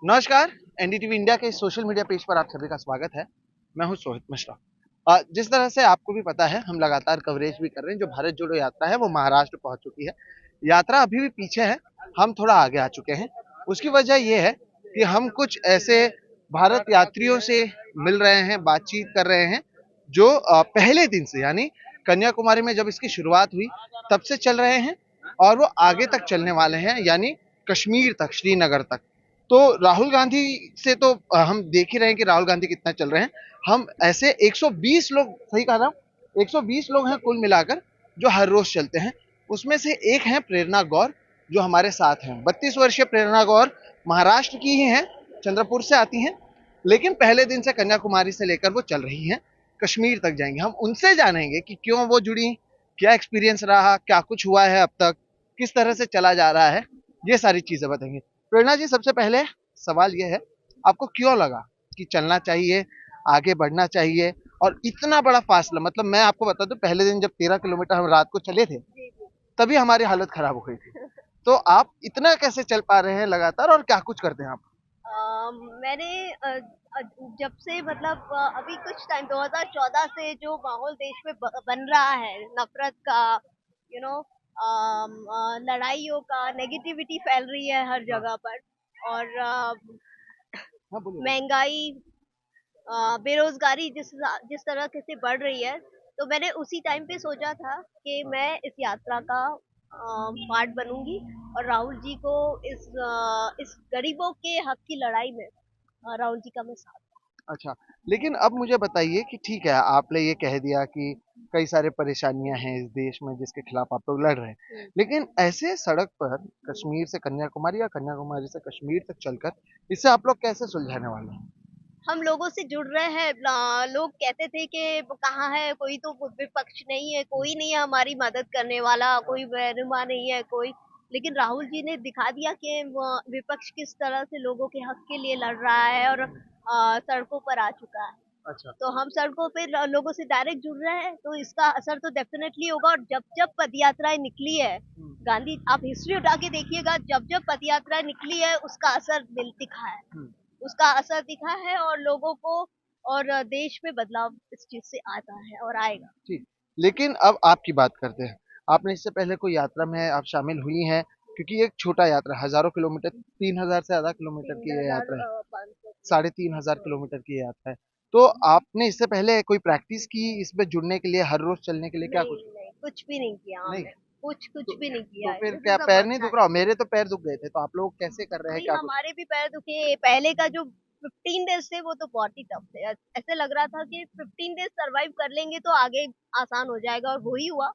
नमस्कार। NDTV India के social media page पर आप सभी का स्वागत है। मैं हूं सोहित मिश्रा। जिस तरह से आपको भी पता है, हम लगातार कवरेज भी कर रहे हैं। जो भारत जोड़ो यात्रा है वो महाराष्ट्र पहुंच चुकी है। यात्रा अभी भी पीछे है, हम थोड़ा आगे आ चुके हैं। उसकी वजह ये है कि हम कुछ ऐसे भारत यात्रियों से मिल रहे हैं, बातचीत कर रहे हैं, जो पहले दिन से यानी कन्याकुमारी में जब इसकी शुरुआत हुई तब से चल रहे हैं और वो आगे तक चलने वाले हैं, यानी कश्मीर तक, श्रीनगर तक। तो राहुल गांधी से तो हम देख ही रहे हैं कि राहुल गांधी कितना चल रहे हैं। हम ऐसे 120 लोग, सही कहा ना, 120 लोग हैं कुल मिलाकर जो हर रोज चलते हैं। उसमें से एक है प्रेरणा गौर, जो हमारे साथ हैं। 32 वर्षीय प्रेरणा गौर महाराष्ट्र की ही हैं, चंद्रपुर से आती हैं, लेकिन पहले दिन से कन्याकुमारी से लेकर वो चल रही हैं, कश्मीर तक जाएंगे। हम उनसे जानेंगे कि क्यों वो जुड़ी, क्या एक्सपीरियंस रहा, क्या कुछ हुआ है अब तक, किस तरह से चला जा रहा है, ये सारी चीजें बताएंगे। प्रेरणा जी, सबसे पहले सवाल ये है, आपको क्यों लगा कि चलना चाहिए, आगे बढ़ना चाहिए और इतना बड़ा फासला? मतलब मैं आपको बता दूं, पहले दिन जब 13 किलोमीटर हम रात को चले थे तभी हमारी हालत खराब हो गई थी। तो आप इतना कैसे चल पा रहे हैं लगातार और क्या कुछ करते हैं आप? मैंने जब से मतलब अभी कुछ टाइम 2014 से जो माहौल देश में बन रहा है, नफरत का, यू नो, लड़ाइयों का, नेगेटिविटी फैल रही है हर हाँ, जगह पर। और हाँ, बोलिए बोलिए। महंगाई, बेरोजगारी जिस जिस तरह के से बढ़ रही है, तो मैंने उसी टाइम पे सोचा था कि हाँ, मैं इस यात्रा का पार्ट बनूंगी और राहुल जी को इस गरीबों के हक की लड़ाई में राहुल जी का मैं साथ। अच्छा। लेकिन अब मुझे बताइए कि ठीक है, आपने ये कह दिया कि कई सारे परेशानियां हैं इस देश में जिसके खिलाफ आप लोग लड़ रहे हैं, हम्म। लेकिन ऐसे सड़क पर कश्मीर से कन्याकुमारी या कन्याकुमारी से कश्मीर तक चलकर इसे आप लोग कैसे सुलझाने वाले हैं? हम लोगों से जुड़ रहे हैं। लोग कहते थे कि कहाँ है कोई, तो विपक्ष नहीं है, कोई नहीं है हमारी मदद करने वाला, कोई रहनुमा नहीं है कोई। लेकिन राहुल जी ने दिखा दिया कि विपक्ष किस तरह से लोगों के हक के लिए लड़ रहा है और सड़कों पर आ चुका है। अच्छा। तो हम सड़कों पे लोगों से डायरेक्ट जुड़ रहे हैं, तो इसका असर तो डेफिनेटली होगा। और जब जब पद यात्राएं निकली है, हम्म, गांधी, आप हिस्ट्री उठा के देखिएगा, जब जब पद यात्राएं निकली है उसका असर मिल दिखा है। हम्म, उसका असर दिखा है और लोगों को, और देश में बदलाव इस चीज से आता है और आएगा। ठीक। लेकिन अब आपकी बात करते हैं। आपने इससे पहले कोई यात्रा में आप शामिल हुई हैं? क्योंकि ये एक छोटा यात्रा, हजारों किलोमीटर, 3,000 से ज्यादा किलोमीटर तीन की ये हजार यात्रा है। पाँच सौ 3,500 किलोमीटर की ये यात्रा है। तो आपने इससे पहले कोई प्रैक्टिस की इसमें जुड़ने के लिए, हर रोज चलने के लिए, क्या नहीं कुछ? नहीं, कुछ भी नहीं किया नहीं। हमने। कुछ तो, कुछ भी नहीं किया तो है, फिर दिस क्या इज द पैर फर्स्ट नहीं दुख टाइम। रहा हो? मेरे तो पैर दुख गए थे। तो आप लोग कैसे कर रहे हैं, नहीं, क्या कुछ? हमारे भी पैर दुखे। पहले का जो 15 डेज थे वो तो बहुत ही टफ थे। ऐसे लग रहा था कि 15 डेज सरवाइव कर लेंगे तो आगे आसान हो जाएगा, और वही हुआ।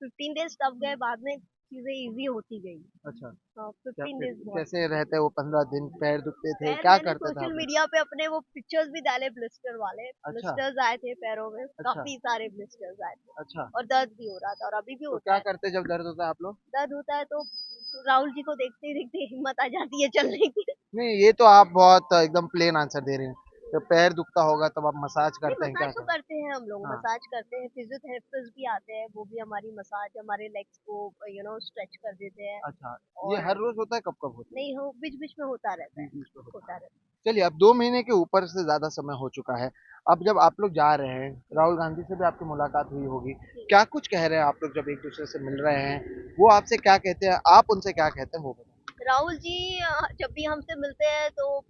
15 डेज टफ गए, बाद में चीजें इजी होती गई। अच्छा। हाँ, क्या 15 फिर डेज बहुत। कैसे रहते वो 15 दिन? पैर दुखते थे, पैर, क्या मैंने करते थे सोशल आप लोग? मीडिया पे अपने वो पिक्चर्स भी डाले, ब्लिस्टर वाले। अच्छा। ब्लिस्टर्स आए थे पैरों में, अच्छा। काफी सारे ब्लिस्टर्स आए थे। अच्छा। और दर्द भी हो रहा था, और अभी भी तो होता क्या है। करते जब दर्द होता है आप लोग? दर्द होता है तो राहुल जी को देखते ही देखते हिम्मत आ जाती है चलने की। नहीं, ये तो आप बहुत एकदम प्लेन आंसर दे रहे हैं। जब पैर दुखता होगा तब आप मसाज नहीं, करते हैं, क्या मसाज तो करते करते हैं हम लोग, हैं? हाँ। मसाज करते हैं। फिजियोथेरेपिस्ट भी आते हैं, वो भी हमारी मसाज, हमारे लेग्स को स्ट्रेच कर देते हैं। अच्छा। ये और हर रोज होता है, कब कब होता है? नहीं, हो बीच बीच में होता रहता है। बीच बीच में होता होता है। रहता चलिए, अब 2 महीने के ऊपर से ज्यादा समय हो चुका है। अब जब आप लोग जा रहे हैं, राहुल गांधी से भी आपकी मुलाकात हुई होगी। है। क्या कुछ कह रहे हैं आप लोग जब एक दूसरे से मिल रहे हैं? वो आपसे क्या कहते हैं, आप उनसे क्या कहते हैं, वो बताएं। राहुल जी जब भी हमसे मिलते हैं तो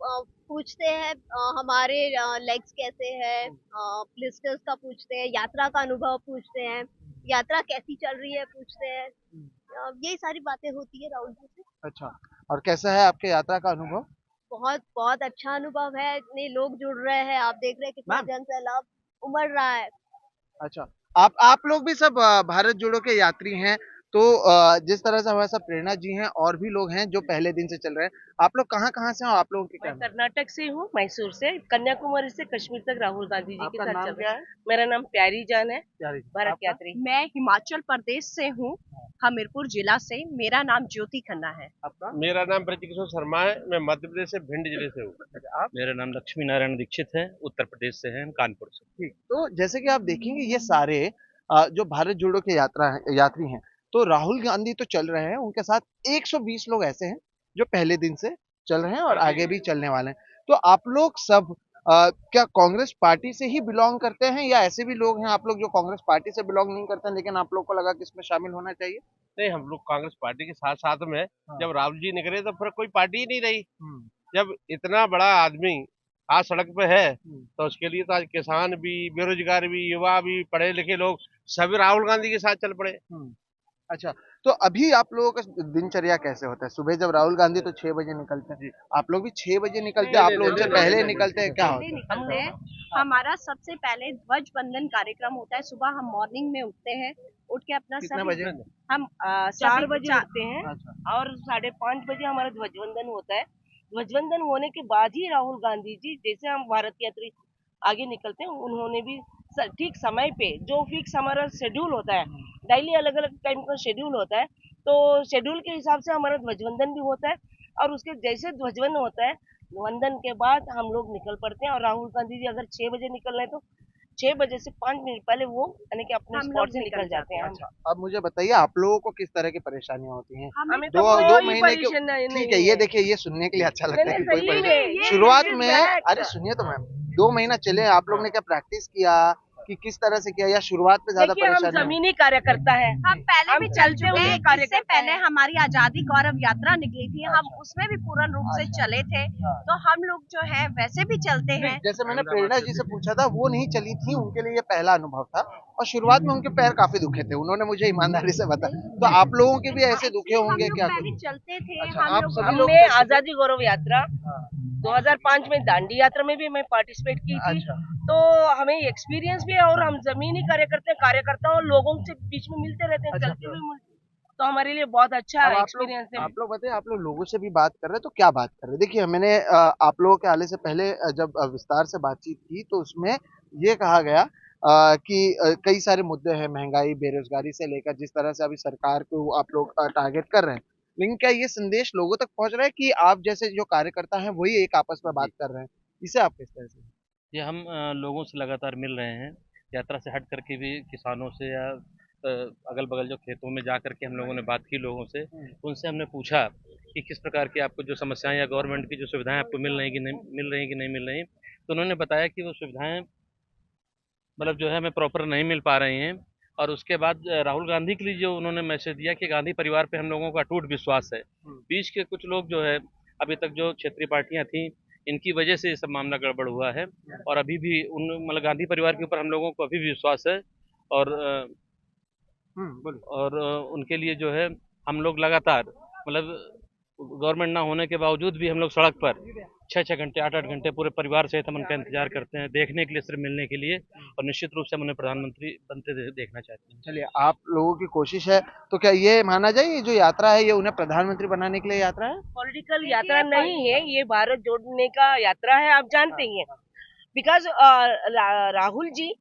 पूछते हैं हमारे लेग्स कैसे हैं, ब्लिस्टर्स का पूछते हैं, यात्रा का अनुभव पूछते हैं, यात्रा कैसी चल रही है पूछते हैं। यही सारी बातें होती है राहुल जी से। अच्छा। और कैसा है आपके यात्रा का अनुभव? बहुत बहुत अच्छा अनुभव है, इतने लोग जुड़ रहे हैं, आप देख रहे हैं कितना मैम। जन सैलाब उमड़ रहा है। अच्छा। आप लोग भी सब भारत जोड़ो के यात्री हैं। तो जिस तरह से हमारे साथ प्रेरणा जी हैं और भी लोग हैं जो पहले दिन से चल रहे हैं। आप लोग कहाँ कहाँ से हैं और आप लोगों के मैं क्या नाम? कर्नाटक से हूँ, मैसूर से। कन्याकुमारी से कश्मीर तक राहुल गांधी जी के आपका साथ नाम चल रहे क्या हैं। है? मेरा नाम प्यारी जान है, प्यारी जी, भारत आपका? यात्री। मैं हिमाचल प्रदेश से हूँ, हमीरपुर जिला से। मेरा नाम ज्योति खन्ना है। आपका? मेरा नाम ब्रजकिशोर शर्मा है। मैं मध्य प्रदेश से भिंड जिले से हूँ। अच्छा, आप? मेरा नाम लक्ष्मी नारायण दीक्षित है, उत्तर प्रदेश से हैं, कानपुर से। ठीक। तो जैसे कि आप देखेंगे, ये सारे जो भारत जोड़ो के यात्री हैं। तो राहुल गांधी तो चल रहे हैं, उनके साथ 120 लोग ऐसे हैं जो पहले दिन से चल रहे हैं और आगे भी चलने वाले हैं। तो आप लोग सब क्या कांग्रेस पार्टी से ही बिलोंग करते हैं या ऐसे भी लोग हैं आप लोग जो कांग्रेस पार्टी से बिलोंग नहीं करते हैं लेकिन आप लोग को लगा कि इसमें शामिल होना चाहिए? नहीं, हम लोग कांग्रेस पार्टी के साथ साथ में हाँ। जब राहुल जी निकले तो फिर कोई पार्टी ही नहीं रही। हम्म, जब इतना बड़ा आदमी आज सड़क पे है हम्म, तो उसके लिए तो आज किसान भी, बेरोजगार भी, युवा भी, पढ़े लिखे लोग सभी राहुल गांधी के साथ चल पड़े। हम्म। अच्छा, तो अभी आप लोगों का दिनचर्या कैसे होता है? सुबह जब राहुल गांधी तो 6 बजे निकलते हैं, आप लोग भी 6 बजे निकलते हैं? आप लोग उनसे पहले निकलते हैं, क्या होता है? निकलते हैं। हमारा सबसे पहले ध्वज वंदन कार्यक्रम होता है। सुबह हम मॉर्निंग में उठते हैं, उठ के अपना कितने सभी बजे? हम 4 बजे उठते हैं अच्छा, और 5:30 बजे हमारा ध्वजवंदन होता है। ध्वजवंदन होने के बाद ही राहुल गांधी जी, जैसे हम भारत यात्री आगे निकलते हैं, उन्होंने भी ठीक समय पे, जो फिक्स हमारा शेड्यूल होता है, डेली अलग अलग टाइम का शेड्यूल होता है, तो शेड्यूल के हिसाब से हमारा ध्वजवंदन भी होता है। और उसके जैसे ध्वजवंदन होता है, वंदन के बाद हम लोग निकल पड़ते हैं। और राहुल गांधी जी अगर 6 बजे निकल रहे हैं तो 6 बजे से 5 मिनट पहले वो यानी कि अपने हम स्पॉट लोग से निकल निकल जाते हैं। अच्छा। अब मुझे बताइए आप लोगों को किस तरह की परेशानियां होती हैं? हमें दो तो दो कोई महीने के परेशानी नहीं ठीक है, ये है। देखिए ये सुनने के लिए अच्छा लगता है नहीं, कि कोई सही परेशानी में, शुरुआत ये में fact। अरे सुनिए तो मैम 2 महीना चले आप लोग ने क्या प्रैक्टिस किया कि किस तरह से किया या शुरुआत में ज्यादा देखिए, हम परेशानी हुई? जमीनी कार्यकर्ता है। हम पहले हम भी चल चलते चुके हुए हैं। इससे कार्यकर्ता पहले हैं। हमारी आजादी गौरव यात्रा निकली थी, हम उसमें भी पूर्ण रूप से चले थे। तो हम लोग जो है वैसे भी चलते हैं। जैसे मैंने प्रेरणा जी से पूछा था वो नहीं चली थी, उनके लिए ये पहला अनुभव था और शुरुआत में उनके पैर काफी दुखे थे, उन्होंने मुझे ईमानदारी से बताया। तो आप लोगों के भी ऐसे दुखे हम होंगे लोग क्या पहले कुछ? चलते थे। अच्छा, हम आप लोग सभी लोग हमने चलते थे? आजादी गौरव यात्रा 2005 में दांडी यात्रा में भी मैं पार्टिसिपेट की थी। अच्छा। तो हमें एक्सपीरियंस भी है और हम जमीनी कार्यकर्ताओं और लोगों से बीच में मिलते रहते हैं, अच्छा। चलते हुए मिलते। तो हमारे लिए बहुत अच्छा अब एक्सपीरियंस है। आप लोग बताइए आप लोग लोगों से भी बात कर रहे हैं तो क्या बात कर रहे हैं? देखिए मैंने आप लोगों के आने से पहले जब विस्तार से बातचीत की तो उसमें ये कहा गया कि कई सारे मुद्दे हैं महंगाई, बेरोजगारी से लेकर जिस तरह से अभी सरकार को आप लोग टारगेट कर रहे हैं। लेकिन क्या ये संदेश लोगों तक पहुंच रहा है कि आप जैसे जो कार्यकर्ता हैं वही एक आपस में बात कर रहे हैं? इसे आप किस तरह से? ये हम लोगों से लगातार मिल रहे हैं। यात्रा से हट करके भी किसानों से या अगल-बगल जो खेतों में जा करके हम लोगों ने बात की लोगों से। उनसे हमने पूछा कि किस प्रकार की आपको जो समस्याएँ या गवर्नमेंट की जो सुविधाएँ आपको मिल रही हैं कि नहीं मिल रही? तो उन्होंने बताया कि वो सुविधाएँ मतलब जो है हमें प्रॉपर नहीं मिल पा रही हैं। और उसके बाद राहुल गांधी के लिए जो उन्होंने मैसेज दिया कि गांधी परिवार पे हम लोगों का अटूट विश्वास है। बीच के कुछ लोग जो है अभी तक जो क्षेत्रीय पार्टियां थीं, इनकी वजह से ये सब मामला गड़बड़ हुआ है। और अभी भी उन मतलब गांधी परिवार के ऊपर हम लोगों को अभी भी विश्वास है। और बोलिए। उनके लिए जो है हम लोग लगातार मतलब गवर्नमेंट ना होने के बावजूद भी हम लोग सड़क पर 6-6 घंटे 8-8 घंटे पूरे परिवार सहित हम उनका इंतजार करते हैं, देखने के लिए, सिर्फ मिलने के लिए। और निश्चित रूप से हम उन्हें प्रधानमंत्री बनते देखना चाहते हैं। चलिए आप लोगों की कोशिश है तो क्या ये माना जाए ये जो यात्रा है ये उन्हें प्रधानमंत्री बनाने के लिए यात्रा है? पॉलिटिकल यात्रा नहीं है, ये भारत जोड़ने का यात्रा है, आप जानते ही हैं। बिकॉज राहुल जी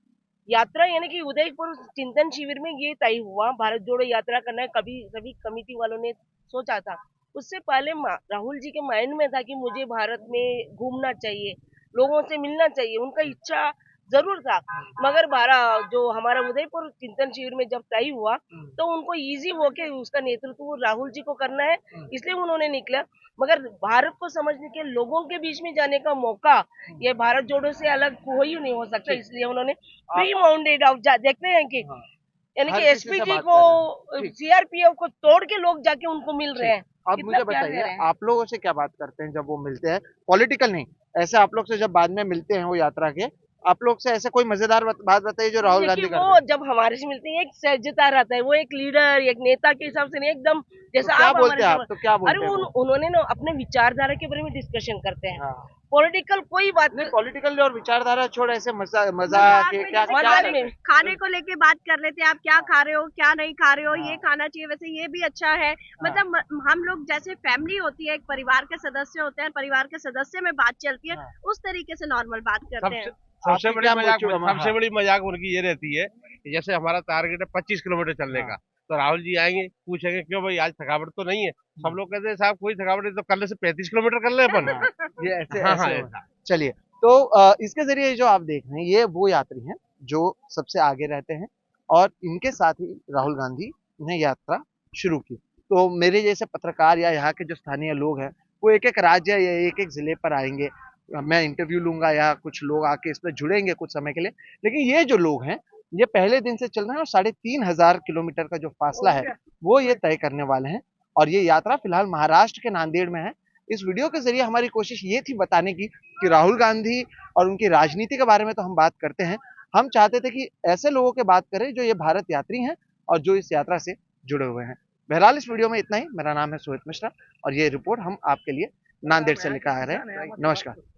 यात्रा यानी कि उदयपुर चिंतन शिविर में ये तय हुआ भारत जोड़ो यात्रा करना है। कभी सभी कमेटी वालों ने सोचा था, उससे पहले राहुल जी के माइंड में था कि मुझे भारत में घूमना चाहिए, लोगों से मिलना चाहिए, उनका इच्छा जरूर था। मगर जो हमारा उदयपुर चिंतन शिविर में जब तय हुआ तो उनको इजी हो के उसका नेतृत्व राहुल जी को करना है, इसलिए उन्होंने निकला। मगर भारत को समझने के लोगों के बीच में जाने का मौका ये भारत जोड़ो से अलग कोई नहीं हो सकता, इसलिए उन्होंने प्री माउंटेड ऑफ देखते हैं कि यानी कि हर किसी से एसपीजी बात को कर रहे हैं। सीआरपीएफ को तोड़ के लोग जाके उनको मिल रहे हैं। अब कितना मुझे प्यार दे रहे बताइए हैं। आप लोगों से क्या बात करते हैं जब वो मिलते हैं? पॉलिटिकल नहीं, ऐसे आप लोग से जब बाद में मिलते हैं वो यात्रा के, आप लोग से ऐसे कोई मजेदार बात बताइए जो राहुल गांधी देखिए, करते वो हैं। जब हमारे से मिलते हैं एक सहजता रहता है, वो एक लीडर एक नेता के हिसाब से नहीं, एकदम तो जैसा क्या आप बोलते हमारे हैं से आप? तो क्या अरे बोलते हैं? उन्होंने ना अपने विचारधारा के बारे में डिस्कशन करते हैं। हाँ। पॉलिटिकल कोई बात नहीं नहीं, पॉलिटिकल और विचारधारा छोड़ ऐसे मजाक मजाक के में क्या जैसे क्या मजाक करते में हैं? खाने को लेके बात कर लेते हैं, आप क्या खा रहे हो क्या नहीं खा रहे हो, ये खाना चाहिए, वैसे ये भी अच्छा है। मतलब हम लोग जैसे फैमिली होती है, एक परिवार के सदस्य होते हैं, परिवार के सदस्य में बात चलती है, उस तरीके से नॉर्मल बात करते हैं। सबसे आपकी बड़ी क्या मजाक मोटिव- सबसे हाँ। बड़ी मजाक उनकी ये रहती है कि जैसे हमारा टारगेट है 25 किलोमीटर चलने का, तो राहुल जी आएंगे पूछेंगे क्यों भाई आज थकावट तो नहीं है? सब लोग कहते हैं साहब कोई थकावट नहीं, तो कल से 35 किलोमीटर कर ले अपन। ये ऐसे हाँ ऐसे हाँ होता है। ऐसा। चलिए तो इसके जरिए जो आप देख रहे हैं ये वो यात्री हैं जो सबसे आगे रहते हैं और इनके साथ ही राहुल गांधी ने यात्रा शुरू की। तो मेरे जैसे पत्रकार या यहाँ के जो स्थानीय लोग हैं वो एक एक राज्य या एक एक जिले पर आएंगे, मैं इंटरव्यू लूंगा या कुछ लोग आके इस पर जुड़ेंगे कुछ समय के लिए। लेकिन ये जो लोग हैं ये पहले दिन से चल रहे हैं और 3,500 किलोमीटर का जो फासला है वो ये तय करने वाले हैं। और ये यात्रा फिलहाल महाराष्ट्र के नांदेड़ में है। इस वीडियो के जरिए हमारी कोशिश ये थी बताने की कि राहुल गांधी और उनकी राजनीति के बारे में तो हम बात करते हैं, हम चाहते थे कि ऐसे लोगों के बात करें जो ये भारत यात्री हैं और जो इस यात्रा से जुड़े हुए हैं। बहरहाल इस वीडियो में इतना ही। मेरा नाम है सोहित मिश्रा और ये रिपोर्ट हम आपके लिए नांदेड़ से लेकर आ रहे हैं। नमस्कार।